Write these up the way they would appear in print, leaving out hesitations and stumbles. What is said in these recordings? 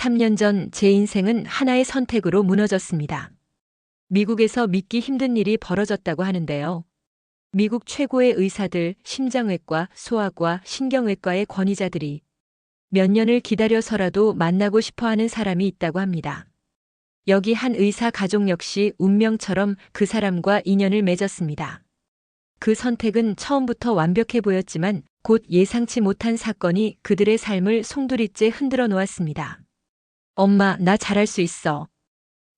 3년 전 제 인생은 하나의 선택으로 무너졌습니다. 미국에서 믿기 힘든 일이 벌어졌다고 하는데요. 미국 최고의 의사들, 심장외과, 소아과, 신경외과의 권위자들이 몇 년을 기다려서라도 만나고 싶어 하는 사람이 있다고 합니다. 여기 한 의사 가족 역시 운명처럼 그 사람과 인연을 맺었습니다. 그 선택은 처음부터 완벽해 보였지만 곧 예상치 못한 사건이 그들의 삶을 송두리째 흔들어 놓았습니다. 엄마, 나 잘할 수 있어.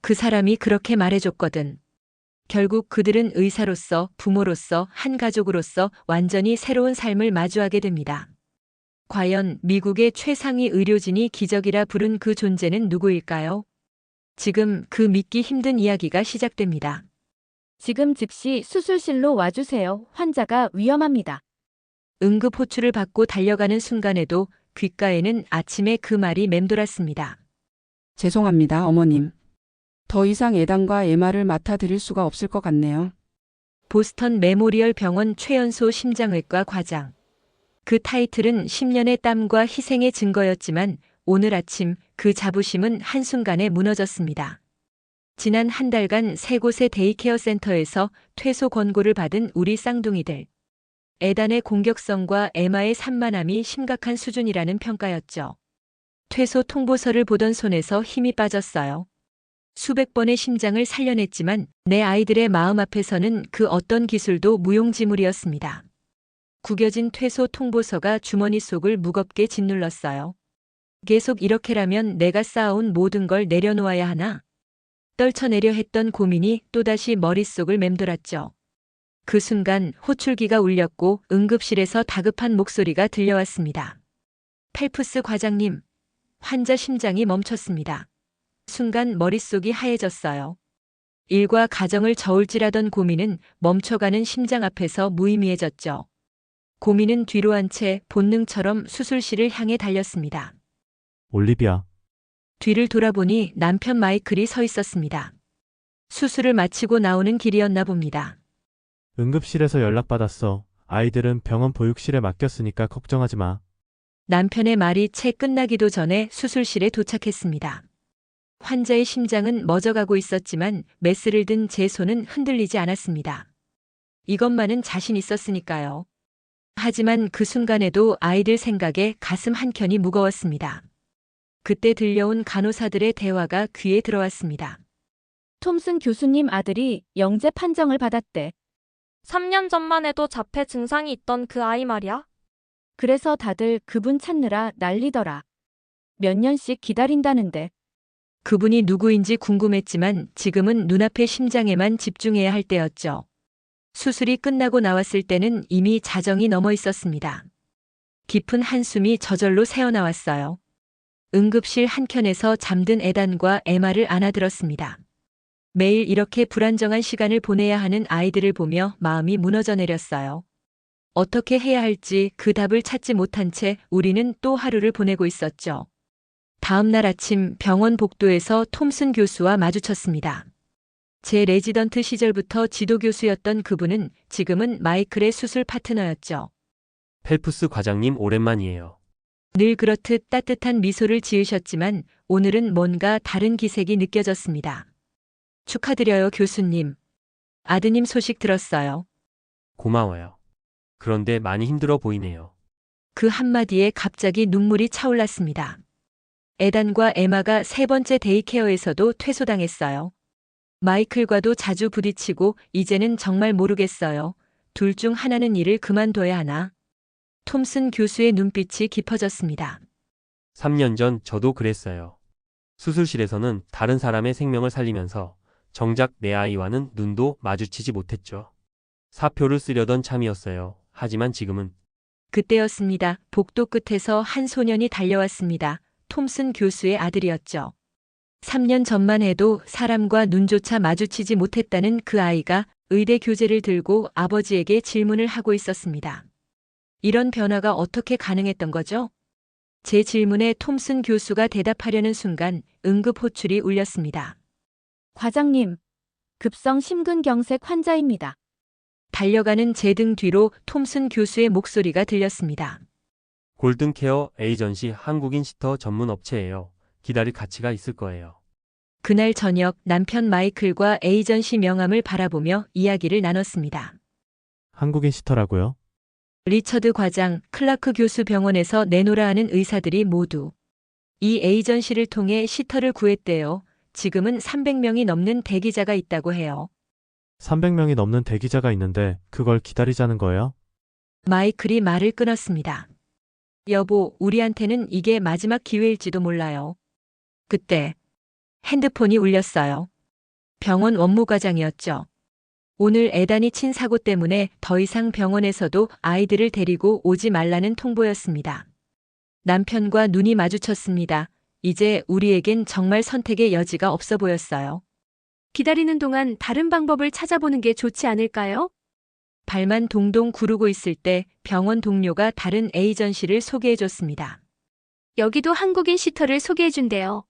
그 사람이 그렇게 말해줬거든. 결국 그들은 의사로서, 부모로서, 한 가족으로서 완전히 새로운 삶을 마주하게 됩니다. 과연 미국의 최상위 의료진이 기적이라 부른 그 존재는 누구일까요? 지금 그 믿기 힘든 이야기가 시작됩니다. 지금 즉시 수술실로 와주세요. 환자가 위험합니다. 응급 호출을 받고 달려가는 순간에도 귓가에는 아침에 그 말이 맴돌았습니다. 죄송합니다, 어머님. 더 이상 예단과 MR을 맡아드릴 수가 없을 것 같네요. 보스턴 메모리얼 병원 최연소 심장외과 과장. 그 타이틀은 10년의 땀과 희생의 증거였지만 오늘 아침 그 자부심은 한순간에 무너졌습니다. 지난 한 달간 세 곳의 데이케어 센터에서 퇴소 권고를 받은 우리 쌍둥이들. 에단의 공격성과 에마의 산만함이 심각한 수준이라는 평가였죠. 퇴소 통보서를 보던 손에서 힘이 빠졌어요. 수백 번의 심장을 살려냈지만 내 아이들의 마음 앞에서는 그 어떤 기술도 무용지물이었습니다. 구겨진 퇴소 통보서가 주머니 속을 무겁게 짓눌렀어요. 계속 이렇게라면 내가 쌓아온 모든 걸 내려놓아야 하나? 떨쳐내려 했던 고민이 또다시 머릿속을 맴돌았죠. 그 순간 호출기가 울렸고 응급실에서 다급한 목소리가 들려왔습니다. 펠프스 과장님, 환자 심장이 멈췄습니다. 순간 머릿속이 하얘졌어요. 일과 가정을 저울질하던 고민은 멈춰가는 심장 앞에서 무의미해졌죠. 고민은 뒤로 한 채 본능처럼 수술실을 향해 달렸습니다. 올리비아, 뒤를 돌아보니 남편 마이클이 서 있었습니다. 수술을 마치고 나오는 길이었나 봅니다. 응급실에서 연락받았어. 아이들은 병원 보육실에 맡겼으니까 걱정하지 마. 남편의 말이 채 끝나기도 전에 수술실에 도착했습니다. 환자의 심장은 멎어가고 있었지만 메스를 든 제 손은 흔들리지 않았습니다. 이것만은 자신 있었으니까요. 하지만 그 순간에도 아이들 생각에 가슴 한켠이 무거웠습니다. 그때 들려온 간호사들의 대화가 귀에 들어왔습니다. 톰슨 교수님 아들이 영재 판정을 받았대. 3년 전만 해도 자폐 증상이 있던 그 아이 말이야? 그래서 다들 그분 찾느라 난리더라. 몇 년씩 기다린다는데. 그분이 누구인지 궁금했지만 지금은 눈앞의 심장에만 집중해야 할 때였죠. 수술이 끝나고 나왔을 때는 이미 자정이 넘어 있었습니다. 깊은 한숨이 저절로 새어나왔어요. 응급실 한켠에서 잠든 에단과 에마를 안아들었습니다. 매일 이렇게 불안정한 시간을 보내야 하는 아이들을 보며 마음이 무너져 내렸어요. 어떻게 해야 할지 그 답을 찾지 못한 채 우리는 또 하루를 보내고 있었죠. 다음 날 아침 병원 복도에서 톰슨 교수와 마주쳤습니다. 제 레지던트 시절부터 지도교수였던 그분은 지금은 마이클의 수술 파트너였죠. 펠프스 과장님 오랜만이에요. 늘 그렇듯 따뜻한 미소를 지으셨지만 오늘은 뭔가 다른 기색이 느껴졌습니다. 축하드려요, 교수님. 아드님 소식 들었어요. 고마워요. 그런데 많이 힘들어 보이네요. 그 한마디에 갑자기 눈물이 차올랐습니다. 에단과 에마가 세 번째 데이케어에서도 퇴소당했어요. 마이클과도 자주 부딪히고 이제는 정말 모르겠어요. 둘 중 하나는 일을 그만둬야 하나? 톰슨 교수의 눈빛이 깊어졌습니다. 3년 전 저도 그랬어요. 수술실에서는 다른 사람의 생명을 살리면서 정작 내 아이와는 눈도 마주치지 못했죠. 사표를 쓰려던 참이었어요. 하지만 지금은 그때였습니다. 복도 끝에서 한 소년이 달려왔습니다. 톰슨 교수의 아들이었죠. 3년 전만 해도 사람과 눈조차 마주치지 못했다는 그 아이가 의대 교재를 들고 아버지에게 질문을 하고 있었습니다. 이런 변화가 어떻게 가능했던 거죠? 제 질문에 톰슨 교수가 대답하려는 순간 응급 호출이 울렸습니다. 과장님, 급성 심근경색 환자입니다. 달려가는 제 등 뒤로 톰슨 교수의 목소리가 들렸습니다. 골든케어 에이전시 한국인 시터 전문 업체예요. 기다릴 가치가 있을 거예요. 그날 저녁 남편 마이클과 에이전시 명함을 바라보며 이야기를 나눴습니다. 한국인 시터라고요? 리처드 과장, 클라크 교수 병원에서 내노라 하는 의사들이 모두 이 에이전시를 통해 시터를 구했대요. 지금은 300명이 넘는 대기자가 있다고 해요. 300명이 넘는 대기자가 있는데 그걸 기다리자는 거예요? 마이클이 말을 끊었습니다. 여보, 우리한테는 이게 마지막 기회일지도 몰라요. 그때 핸드폰이 울렸어요. 병원 원무과장이었죠. 오늘 에단이 친 사고 때문에 더 이상 병원에서도 아이들을 데리고 오지 말라는 통보였습니다. 남편과 눈이 마주쳤습니다. 이제 우리에겐 정말 선택의 여지가 없어 보였어요. 기다리는 동안 다른 방법을 찾아보는 게 좋지 않을까요? 발만 동동 구르고 있을 때 병원 동료가 다른 에이전시를 소개해줬습니다. 여기도 한국인 시터를 소개해준대요.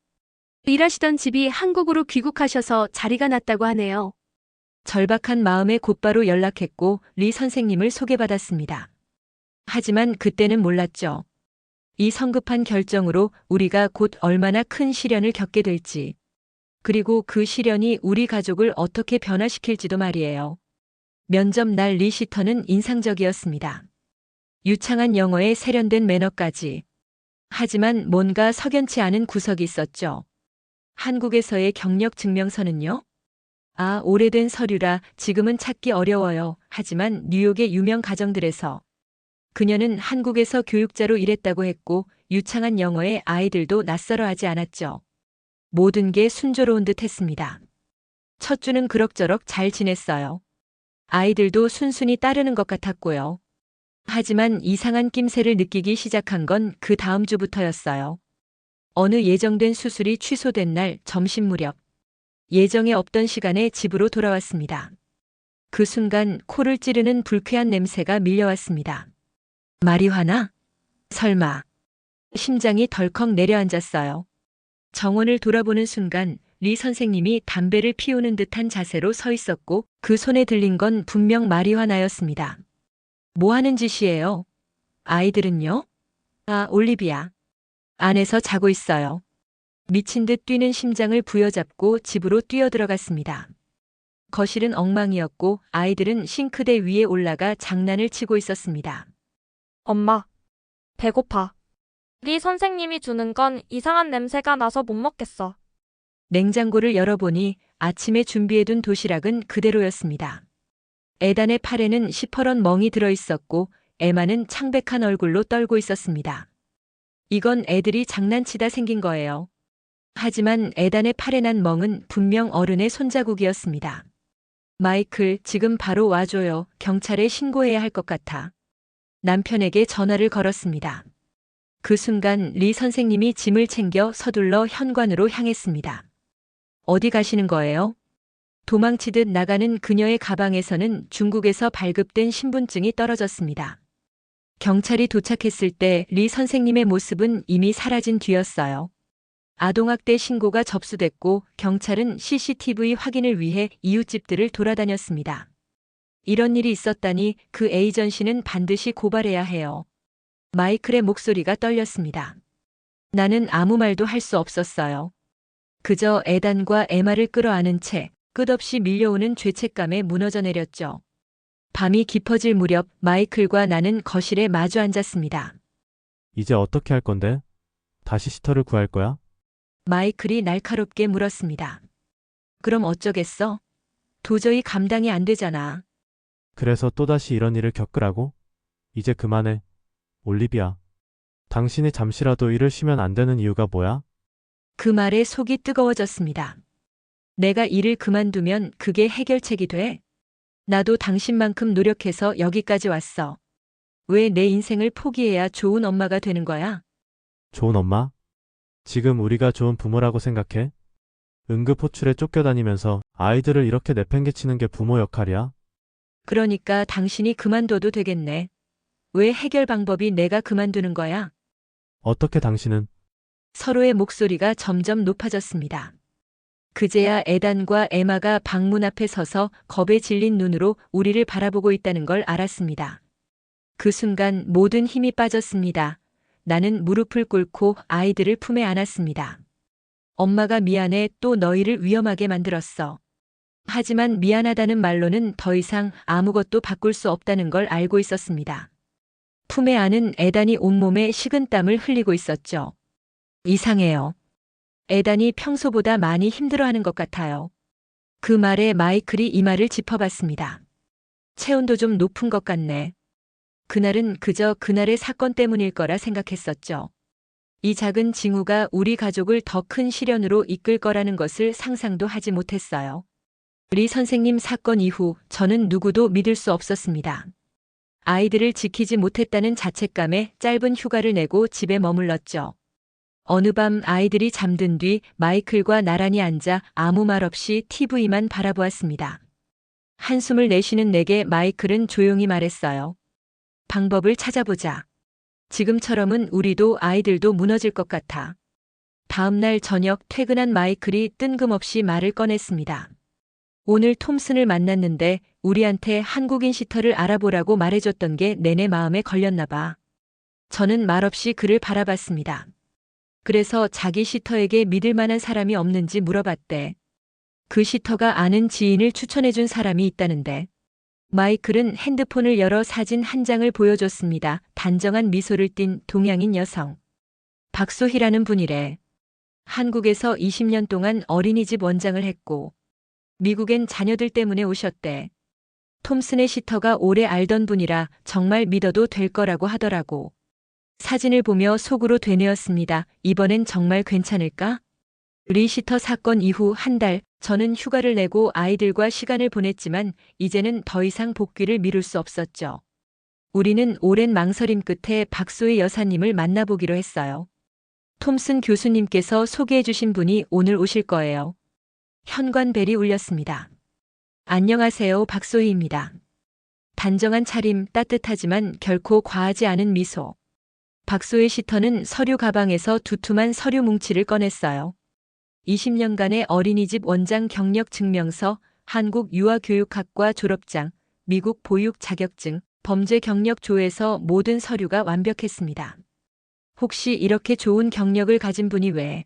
일하시던 집이 한국으로 귀국하셔서 자리가 났다고 하네요. 절박한 마음에 곧바로 연락했고 리 선생님을 소개받았습니다. 하지만 그때는 몰랐죠. 이 성급한 결정으로 우리가 곧 얼마나 큰 시련을 겪게 될지, 그리고 그 시련이 우리 가족을 어떻게 변화시킬지도 말이에요. 면접 날 리 시터는 인상적이었습니다. 유창한 영어에 세련된 매너까지. 하지만 뭔가 석연치 않은 구석이 있었죠. 한국에서의 경력 증명서는요? 아, 오래된 서류라 지금은 찾기 어려워요. 하지만 뉴욕의 유명 가정들에서 그녀는 한국에서 교육자로 일했다고 했고 유창한 영어에 아이들도 낯설어하지 않았죠. 모든 게 순조로운 듯 했습니다. 첫 주는 그럭저럭 잘 지냈어요. 아이들도 순순히 따르는 것 같았고요. 하지만 이상한 낌새를 느끼기 시작한 건 그 다음 주부터였어요. 어느 예정된 수술이 취소된 날 점심 무렵 예정에 없던 시간에 집으로 돌아왔습니다. 그 순간 코를 찌르는 불쾌한 냄새가 밀려왔습니다. 마리화나? 설마. 심장이 덜컥 내려앉았어요. 정원을 돌아보는 순간 리 선생님이 담배를 피우는 듯한 자세로 서 있었고 그 손에 들린 건 분명 마리화나였습니다. 뭐 하는 짓이에요? 아이들은요? 아, 올리비아. 안에서 자고 있어요. 미친 듯 뛰는 심장을 부여잡고 집으로 뛰어들어갔습니다. 거실은 엉망이었고 아이들은 싱크대 위에 올라가 장난을 치고 있었습니다. 엄마, 배고파. 리 선생님이 주는 건 이상한 냄새가 나서 못 먹겠어. 냉장고를 열어보니 아침에 준비해둔 도시락은 그대로였습니다. 에단의 팔에는 시퍼런 멍이 들어있었고 에마는 창백한 얼굴로 떨고 있었습니다. 이건 애들이 장난치다 생긴 거예요. 하지만 에단의 팔에 난 멍은 분명 어른의 손자국이었습니다. 마이클, 지금 바로 와줘요. 경찰에 신고해야 할 것 같아. 남편에게 전화를 걸었습니다. 그 순간 리 선생님이 짐을 챙겨 서둘러 현관으로 향했습니다. 어디 가시는 거예요? 도망치듯 나가는 그녀의 가방에서는 중국에서 발급된 신분증이 떨어졌습니다. 경찰이 도착했을 때 리 선생님의 모습은 이미 사라진 뒤였어요. 아동학대 신고가 접수됐고 경찰은 CCTV 확인을 위해 이웃집들을 돌아다녔습니다. 이런 일이 있었다니 그 에이전시는 반드시 고발해야 해요. 마이클의 목소리가 떨렸습니다. 나는 아무 말도 할 수 없었어요. 그저 에단과 에마를 끌어안은 채 끝없이 밀려오는 죄책감에 무너져 내렸죠. 밤이 깊어질 무렵 마이클과 나는 거실에 마주 앉았습니다. 이제 어떻게 할 건데? 다시 시터를 구할 거야? 마이클이 날카롭게 물었습니다. 그럼 어쩌겠어? 도저히 감당이 안 되잖아. 그래서 또다시 이런 일을 겪으라고? 이제 그만해. 올리비아. 당신이 잠시라도 일을 쉬면 안 되는 이유가 뭐야? 그 말에 속이 뜨거워졌습니다. 내가 일을 그만두면 그게 해결책이 돼? 나도 당신만큼 노력해서 여기까지 왔어. 왜 내 인생을 포기해야 좋은 엄마가 되는 거야? 좋은 엄마? 지금 우리가 좋은 부모라고 생각해? 응급호출에 쫓겨다니면서 아이들을 이렇게 내팽개치는 게 부모 역할이야? 그러니까 당신이 그만둬도 되겠네. 왜 해결 방법이 내가 그만두는 거야? 어떻게 당신은? 서로의 목소리가 점점 높아졌습니다. 그제야 에단과 에마가 방문 앞에 서서 겁에 질린 눈으로 우리를 바라보고 있다는 걸 알았습니다. 그 순간 모든 힘이 빠졌습니다. 나는 무릎을 꿇고 아이들을 품에 안았습니다. 엄마가 미안해, 또 너희를 위험하게 만들었어. 하지만 미안하다는 말로는 더 이상 아무것도 바꿀 수 없다는 걸 알고 있었습니다. 품에 안은 에단이 온몸에 식은땀을 흘리고 있었죠. 이상해요. 에단이 평소보다 많이 힘들어하는 것 같아요. 그 말에 마이클이 이마를 짚어봤습니다. 체온도 좀 높은 것 같네. 그날은 그저 그날의 사건 때문일 거라 생각했었죠. 이 작은 징후가 우리 가족을 더 큰 시련으로 이끌 거라는 것을 상상도 하지 못했어요. 리 선생님 사건 이후 저는 누구도 믿을 수 없었습니다. 아이들을 지키지 못했다는 자책감에 짧은 휴가를 내고 집에 머물렀죠. 어느 밤 아이들이 잠든 뒤 마이클과 나란히 앉아 아무 말 없이 TV만 바라보았습니다. 한숨을 내쉬는 내게 마이클은 조용히 말했어요. 방법을 찾아보자. 지금처럼은 우리도 아이들도 무너질 것 같아. 다음 날 저녁 퇴근한 마이클이 뜬금없이 말을 꺼냈습니다. 오늘 톰슨을 만났는데 우리한테 한국인 시터를 알아보라고 말해줬던 게 내내 마음에 걸렸나 봐. 저는 말없이 그를 바라봤습니다. 그래서 자기 시터에게 믿을 만한 사람이 없는지 물어봤대. 그 시터가 아는 지인을 추천해준 사람이 있다는데. 마이클은 핸드폰을 열어 사진 한 장을 보여줬습니다. 단정한 미소를 띤 동양인 여성. 박소희라는 분이래. 한국에서 20년 동안 어린이집 원장을 했고 미국엔 자녀들 때문에 오셨대. 톰슨의 시터가 오래 알던 분이라 정말 믿어도 될 거라고 하더라고. 사진을 보며 속으로 되뇌었습니다. 이번엔 정말 괜찮을까? 리 시터 사건 이후 한 달, 저는 휴가를 내고 아이들과 시간을 보냈지만 이제는 더 이상 복귀를 미룰 수 없었죠. 우리는 오랜 망설임 끝에 박소희 여사님을 만나보기로 했어요. 톰슨 교수님께서 소개해 주신 분이 오늘 오실 거예요. 현관벨이 울렸습니다. 안녕하세요, 박소희입니다. 단정한 차림, 따뜻하지만 결코 과하지 않은 미소. 박소희 시터는 서류 가방에서 두툼한 서류 뭉치를 꺼냈어요. 20년간의 어린이집 원장 경력 증명서, 한국 유아교육학과 졸업장, 미국 보육 자격증, 범죄 경력 조에서 모든 서류가 완벽했습니다. 혹시 이렇게 좋은 경력을 가진 분이 왜?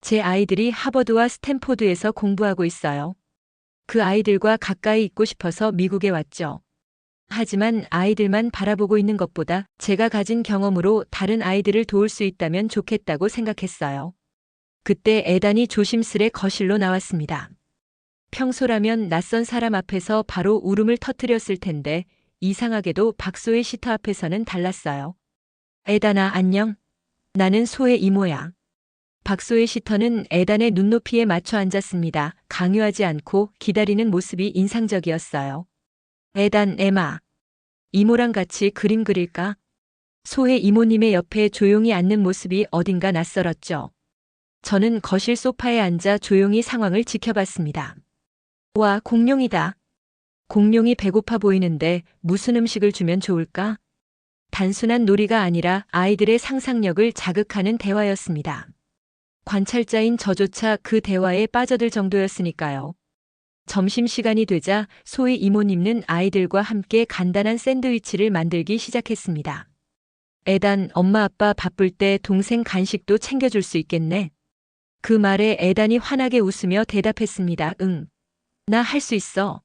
제 아이들이 하버드와 스탠포드에서 공부하고 있어요. 그 아이들과 가까이 있고 싶어서 미국에 왔죠. 하지만 아이들만 바라보고 있는 것보다 제가 가진 경험으로 다른 아이들을 도울 수 있다면 좋겠다고 생각했어요. 그때 에단이 조심스레 거실로 나왔습니다. 평소라면 낯선 사람 앞에서 바로 울음을 터뜨렸을 텐데 이상하게도 박소의 시터 앞에서는 달랐어요. 에단아, 안녕. 나는 소의 이모야. 박소의 시터는 에단의 눈높이에 맞춰 앉았습니다. 강요하지 않고 기다리는 모습이 인상적이었어요. 에단, 에마. 이모랑 같이 그림 그릴까? 소의 이모님의 옆에 조용히 앉는 모습이 어딘가 낯설었죠. 저는 거실 소파에 앉아 조용히 상황을 지켜봤습니다. 와, 공룡이다. 공룡이 배고파 보이는데 무슨 음식을 주면 좋을까? 단순한 놀이가 아니라 아이들의 상상력을 자극하는 대화였습니다. 관찰자인 저조차 그 대화에 빠져들 정도였으니까요. 점심시간이 되자 소희 이모님은 아이들과 함께 간단한 샌드위치를 만들기 시작했습니다. 에단, 엄마 아빠 바쁠 때 동생 간식도 챙겨줄 수 있겠네. 그 말에 에단이 환하게 웃으며 대답했습니다. 응. 나 할 수 있어.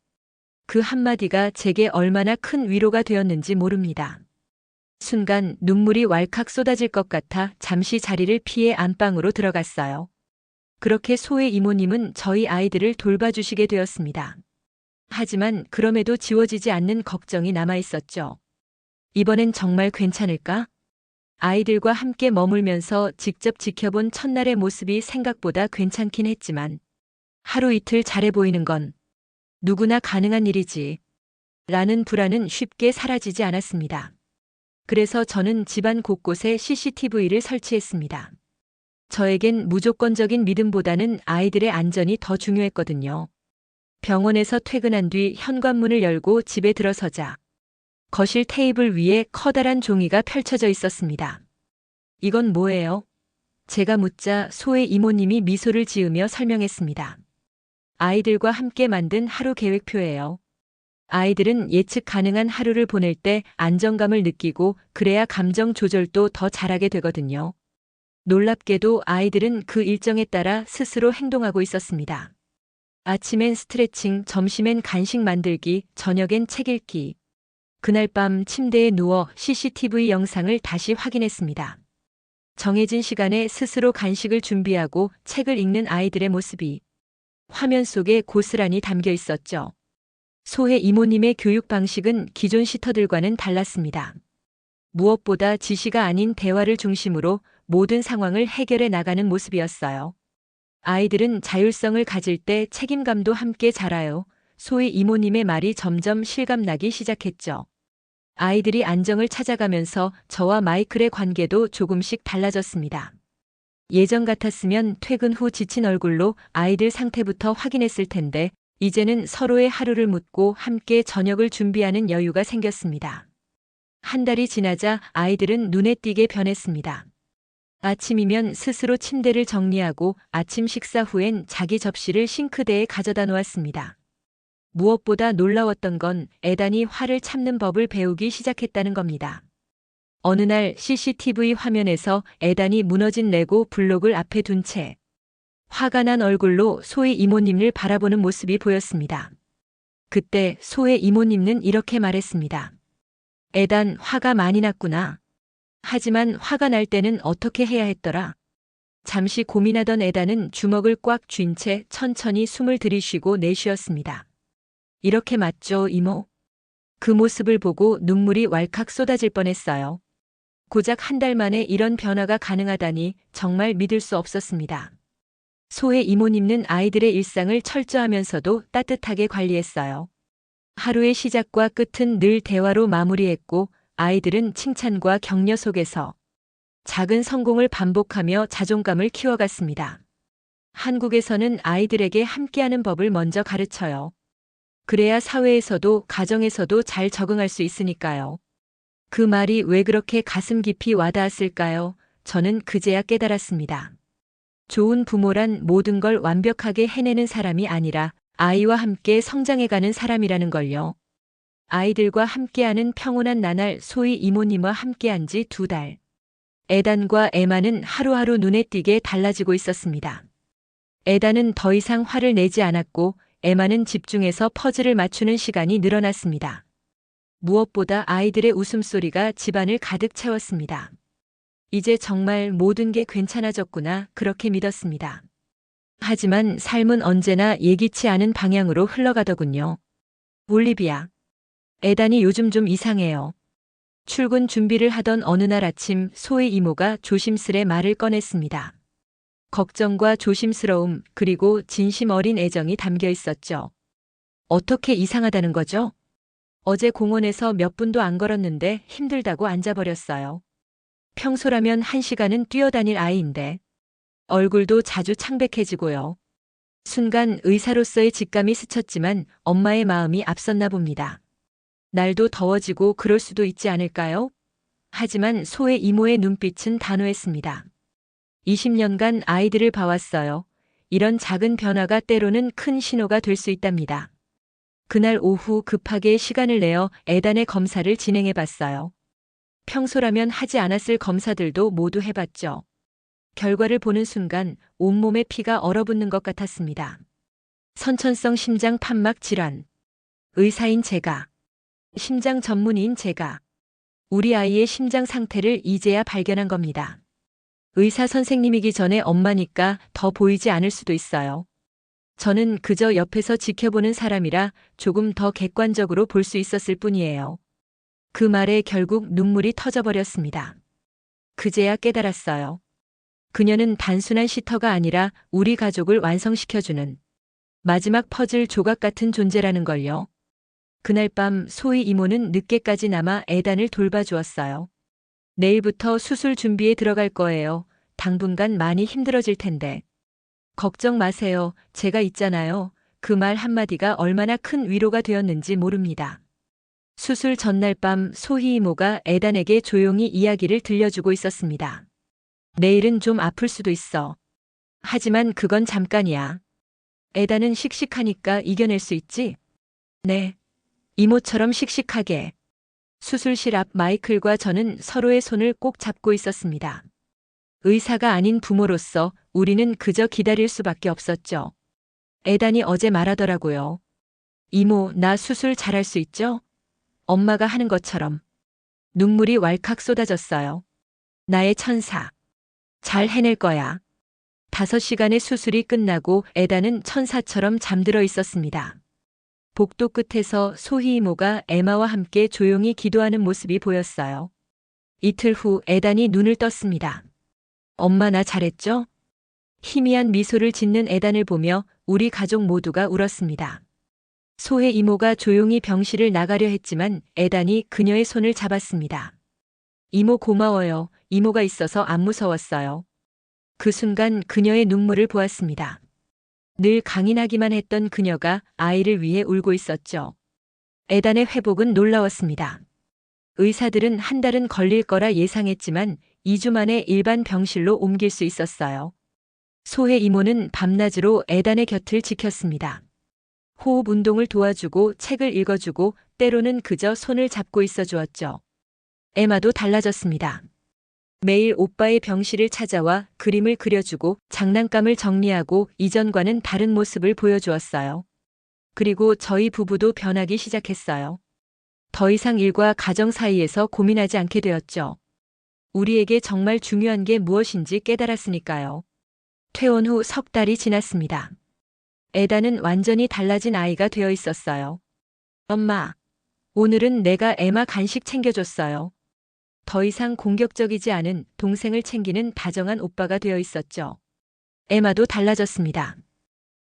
그 한마디가 제게 얼마나 큰 위로가 되었는지 모릅니다. 순간 눈물이 왈칵 쏟아질 것 같아 잠시 자리를 피해 안방으로 들어갔어요. 그렇게 소의 이모님은 저희 아이들을 돌봐주시게 되었습니다. 하지만 그럼에도 지워지지 않는 걱정이 남아있었죠. 이번엔 정말 괜찮을까? 아이들과 함께 머물면서 직접 지켜본 첫날의 모습이 생각보다 괜찮긴 했지만 하루 이틀 잘해 보이는 건 누구나 가능한 일이지 라는 불안은 쉽게 사라지지 않았습니다. 그래서 저는 집안 곳곳에 CCTV를 설치했습니다. 저에겐 무조건적인 믿음보다는 아이들의 안전이 더 중요했거든요. 병원에서 퇴근한 뒤 현관문을 열고 집에 들어서자 거실 테이블 위에 커다란 종이가 펼쳐져 있었습니다. 이건 뭐예요? 제가 묻자 소의 이모님이 미소를 지으며 설명했습니다. 아이들과 함께 만든 하루 계획표예요. 아이들은 예측 가능한 하루를 보낼 때 안정감을 느끼고 그래야 감정 조절도 더 잘하게 되거든요. 놀랍게도 아이들은 그 일정에 따라 스스로 행동하고 있었습니다. 아침엔 스트레칭, 점심엔 간식 만들기, 저녁엔 책 읽기. 그날 밤 침대에 누워 CCTV 영상을 다시 확인했습니다. 정해진 시간에 스스로 간식을 준비하고 책을 읽는 아이들의 모습이 화면 속에 고스란히 담겨 있었죠. 소혜 이모님의 교육 방식은 기존 시터들과는 달랐습니다. 무엇보다 지시가 아닌 대화를 중심으로 모든 상황을 해결해 나가는 모습이었어요. 아이들은 자율성을 가질 때 책임감도 함께 자라요. 소혜 이모님의 말이 점점 실감나기 시작했죠. 아이들이 안정을 찾아가면서 저와 마이클의 관계도 조금씩 달라졌습니다. 예전 같았으면 퇴근 후 지친 얼굴로 아이들 상태부터 확인했을 텐데 이제는 서로의 하루를 묻고 함께 저녁을 준비하는 여유가 생겼습니다. 한 달이 지나자 아이들은 눈에 띄게 변했습니다. 아침이면 스스로 침대를 정리하고 아침 식사 후엔 자기 접시를 싱크대에 가져다 놓았습니다. 무엇보다 놀라웠던 건 에단이 화를 참는 법을 배우기 시작했다는 겁니다. 어느 날 CCTV 화면에서 에단이 무너진 레고 블록을 앞에 둔 채 화가 난 얼굴로 소혜 이모님을 바라보는 모습이 보였습니다. 그때 소혜 이모님은 이렇게 말했습니다. 에단, 화가 많이 났구나. 하지만 화가 날 때는 어떻게 해야 했더라? 잠시 고민하던 에단은 주먹을 꽉 쥔 채 천천히 숨을 들이쉬고 내쉬었습니다. 이렇게 맞죠, 이모? 그 모습을 보고 눈물이 왈칵 쏟아질 뻔했어요. 고작 한 달 만에 이런 변화가 가능하다니 정말 믿을 수 없었습니다. 소혜 이모님은 아이들의 일상을 철저하면서도 따뜻하게 관리했어요. 하루의 시작과 끝은 늘 대화로 마무리했고 아이들은 칭찬과 격려 속에서 작은 성공을 반복하며 자존감을 키워갔습니다. 한국에서는 아이들에게 함께하는 법을 먼저 가르쳐요. 그래야 사회에서도 가정에서도 잘 적응할 수 있으니까요. 그 말이 왜 그렇게 가슴 깊이 와닿았을까요? 저는 그제야 깨달았습니다. 좋은 부모란 모든 걸 완벽하게 해내는 사람이 아니라 아이와 함께 성장해가는 사람이라는 걸요. 아이들과 함께하는 평온한 나날 소희 이모님과 함께한 지 2달. 에단과 에마는 하루하루 눈에 띄게 달라지고 있었습니다. 에단은 더 이상 화를 내지 않았고 에마는 집중해서 퍼즐을 맞추는 시간이 늘어났습니다. 무엇보다 아이들의 웃음소리가 집안을 가득 채웠습니다. 이제 정말 모든 게 괜찮아졌구나 그렇게 믿었습니다. 하지만 삶은 언제나 예기치 않은 방향으로 흘러가더군요. 올리비아. 에단이 요즘 좀 이상해요. 출근 준비를 하던 어느 날 아침 소혜 이모가 조심스레 말을 꺼냈습니다. 걱정과 조심스러움 그리고 진심 어린 애정이 담겨 있었죠. 어떻게 이상하다는 거죠? 어제 공원에서 몇 분도 안 걸었는데 힘들다고 앉아버렸어요. 평소라면 1시간은 뛰어다닐 아이인데 얼굴도 자주 창백해지고요. 순간 의사로서의 직감이 스쳤지만 엄마의 마음이 앞섰나 봅니다. 날도 더워지고 그럴 수도 있지 않을까요? 하지만 소혜 이모의 눈빛은 단호했습니다. 20년간 아이들을 봐왔어요. 이런 작은 변화가 때로는 큰 신호가 될 수 있답니다. 그날 오후 급하게 시간을 내어 에단의 검사를 진행해 봤어요. 평소라면 하지 않았을 검사들도 모두 해봤죠. 결과를 보는 순간 온몸에 피가 얼어붙는 것 같았습니다. 선천성 심장 판막 질환. 의사인 제가, 심장 전문의인 제가, 우리 아이의 심장 상태를 이제야 발견한 겁니다. 의사 선생님이기 전에 엄마니까 더 보이지 않을 수도 있어요. 저는 그저 옆에서 지켜보는 사람이라 조금 더 객관적으로 볼 수 있었을 뿐이에요. 그 말에 결국 눈물이 터져버렸습니다. 그제야 깨달았어요. 그녀는 단순한 시터가 아니라 우리 가족을 완성시켜주는 마지막 퍼즐 조각 같은 존재라는 걸요. 그날 밤 소희 이모는 늦게까지 남아 에단을 돌봐주었어요. 내일부터 수술 준비에 들어갈 거예요. 당분간 많이 힘들어질 텐데. 걱정 마세요. 제가 있잖아요. 그 말 한마디가 얼마나 큰 위로가 되었는지 모릅니다. 수술 전날 밤 소희 이모가 에단에게 조용히 이야기를 들려주고 있었습니다. 내일은 좀 아플 수도 있어. 하지만 그건 잠깐이야. 에단은 씩씩하니까 이겨낼 수 있지? 네. 이모처럼 씩씩하게. 수술실 앞 마이클과 저는 서로의 손을 꼭 잡고 있었습니다. 의사가 아닌 부모로서 우리는 그저 기다릴 수밖에 없었죠. 애단이 어제 말하더라고요. 이모, 나 수술 잘할 수 있죠? 엄마가 하는 것처럼. 눈물이 왈칵 쏟아졌어요. 나의 천사. 잘 해낼 거야. 5시간의 수술이 끝나고 애단은 천사처럼 잠들어 있었습니다. 복도 끝에서 소희 이모가 에마와 함께 조용히 기도하는 모습이 보였어요. 이틀 후 애단이 눈을 떴습니다. 엄마, 나 잘했죠? 희미한 미소를 짓는 애단을 보며 우리 가족 모두가 울었습니다. 소혜 이모가 조용히 병실을 나가려 했지만 애단이 그녀의 손을 잡았습니다. 이모 고마워요. 이모가 있어서 안 무서웠어요. 그 순간 그녀의 눈물을 보았습니다. 늘 강인하기만 했던 그녀가 아이를 위해 울고 있었죠. 애단의 회복은 놀라웠습니다. 의사들은 한 달은 걸릴 거라 예상했지만 2주 만에 일반 병실로 옮길 수 있었어요. 소혜 이모는 밤낮으로 애단의 곁을 지켰습니다. 호흡 운동을 도와주고 책을 읽어주고 때로는 그저 손을 잡고 있어 주었죠. 에마도 달라졌습니다. 매일 오빠의 병실을 찾아와 그림을 그려주고 장난감을 정리하고 이전과는 다른 모습을 보여주었어요. 그리고 저희 부부도 변하기 시작했어요. 더 이상 일과 가정 사이에서 고민하지 않게 되었죠. 우리에게 정말 중요한 게 무엇인지 깨달았으니까요. 퇴원 후 3달이 지났습니다. 애단은 완전히 달라진 아이가 되어 있었어요. 엄마, 오늘은 내가 에마 간식 챙겨줬어요. 더 이상 공격적이지 않은 동생을 챙기는 다정한 오빠가 되어 있었죠. 에마도 달라졌습니다.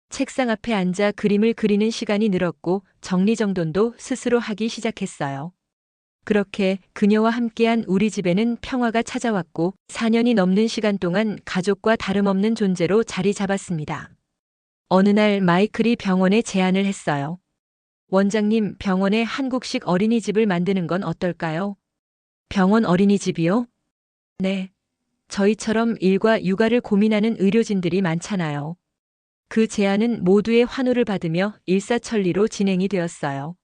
책상 앞에 앉아 그림을 그리는 시간이 늘었고 정리정돈도 스스로 하기 시작했어요. 그렇게 그녀와 함께한 우리 집에는 평화가 찾아왔고 4년이 넘는 시간 동안 가족과 다름없는 존재로 자리 잡았습니다. 어느 날 마이클이 병원에 제안을 했어요. 원장님, 병원에 한국식 어린이집을 만드는 건 어떨까요? 병원 어린이집이요? 네. 저희처럼 일과 육아를 고민하는 의료진들이 많잖아요. 그 제안은 모두의 환호를 받으며 일사천리로 진행이 되었어요.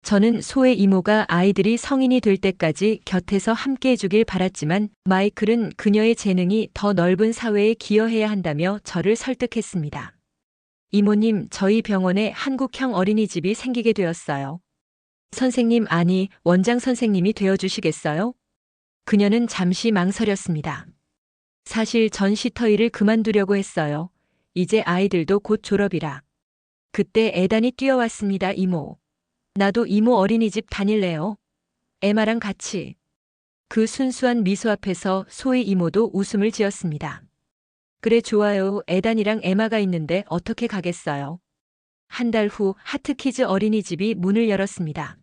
저는 소의 이모가 아이들이 성인이 될 때까지 곁에서 함께 해주길 바랐지만 마이클은 그녀의 재능이 더 넓은 사회에 기여해야 한다며 저를 설득했습니다. 이모님, 저희 병원에 한국형 어린이집이 생기게 되었어요. 선생님, 아니, 원장 선생님이 되어주시겠어요? 그녀는 잠시 망설였습니다. 사실 전 시터 일을 그만두려고 했어요. 이제 아이들도 곧 졸업이라. 그때 애단이 뛰어왔습니다. 이모. 나도 이모 어린이집 다닐래요. 에마랑 같이. 그 순수한 미소 앞에서 소희 이모도 웃음을 지었습니다. 그래, 좋아요. 애단이랑 에마가 있는데 어떻게 가겠어요. 한 달 후 하트키즈 어린이집이 문을 열었습니다.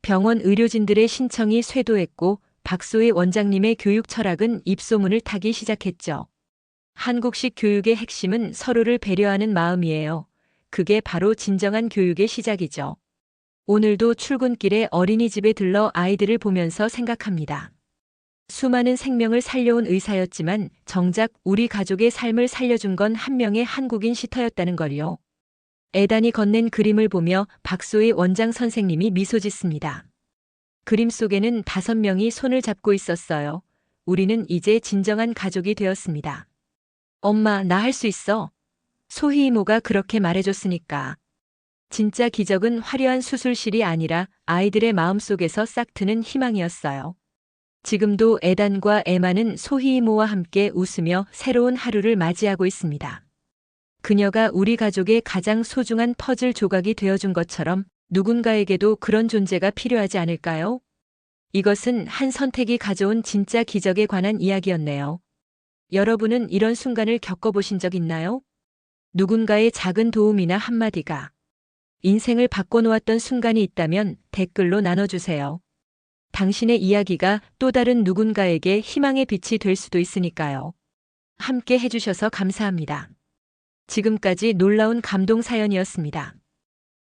병원 의료진들의 신청이 쇄도했고 박소희 원장님의 교육 철학은 입소문을 타기 시작했죠. 한국식 교육의 핵심은 서로를 배려하는 마음이에요. 그게 바로 진정한 교육의 시작이죠. 오늘도 출근길에 어린이집에 들러 아이들을 보면서 생각합니다. 수많은 생명을 살려온 의사였지만 정작 우리 가족의 삶을 살려준 건 한 명의 한국인 시터였다는 걸요. 애단이 건넨 그림을 보며 박소희 원장 선생님이 미소 짓습니다. 그림 속에는 5명이 손을 잡고 있었어요. 우리는 이제 진정한 가족이 되었습니다. 엄마, 나 할 수 있어. 소희 이모가 그렇게 말해줬으니까. 진짜 기적은 화려한 수술실이 아니라 아이들의 마음속에서 싹트는 희망이었어요. 지금도 애단과 에마는 소희 이모와 함께 웃으며 새로운 하루를 맞이하고 있습니다. 그녀가 우리 가족의 가장 소중한 퍼즐 조각이 되어준 것처럼 누군가에게도 그런 존재가 필요하지 않을까요? 이것은 한 선택이 가져온 진짜 기적에 관한 이야기였네요. 여러분은 이런 순간을 겪어보신 적 있나요? 누군가의 작은 도움이나 한마디가 인생을 바꿔놓았던 순간이 있다면 댓글로 나눠주세요. 당신의 이야기가 또 다른 누군가에게 희망의 빛이 될 수도 있으니까요. 함께 해주셔서 감사합니다. 지금까지 놀라운 감동 사연이었습니다.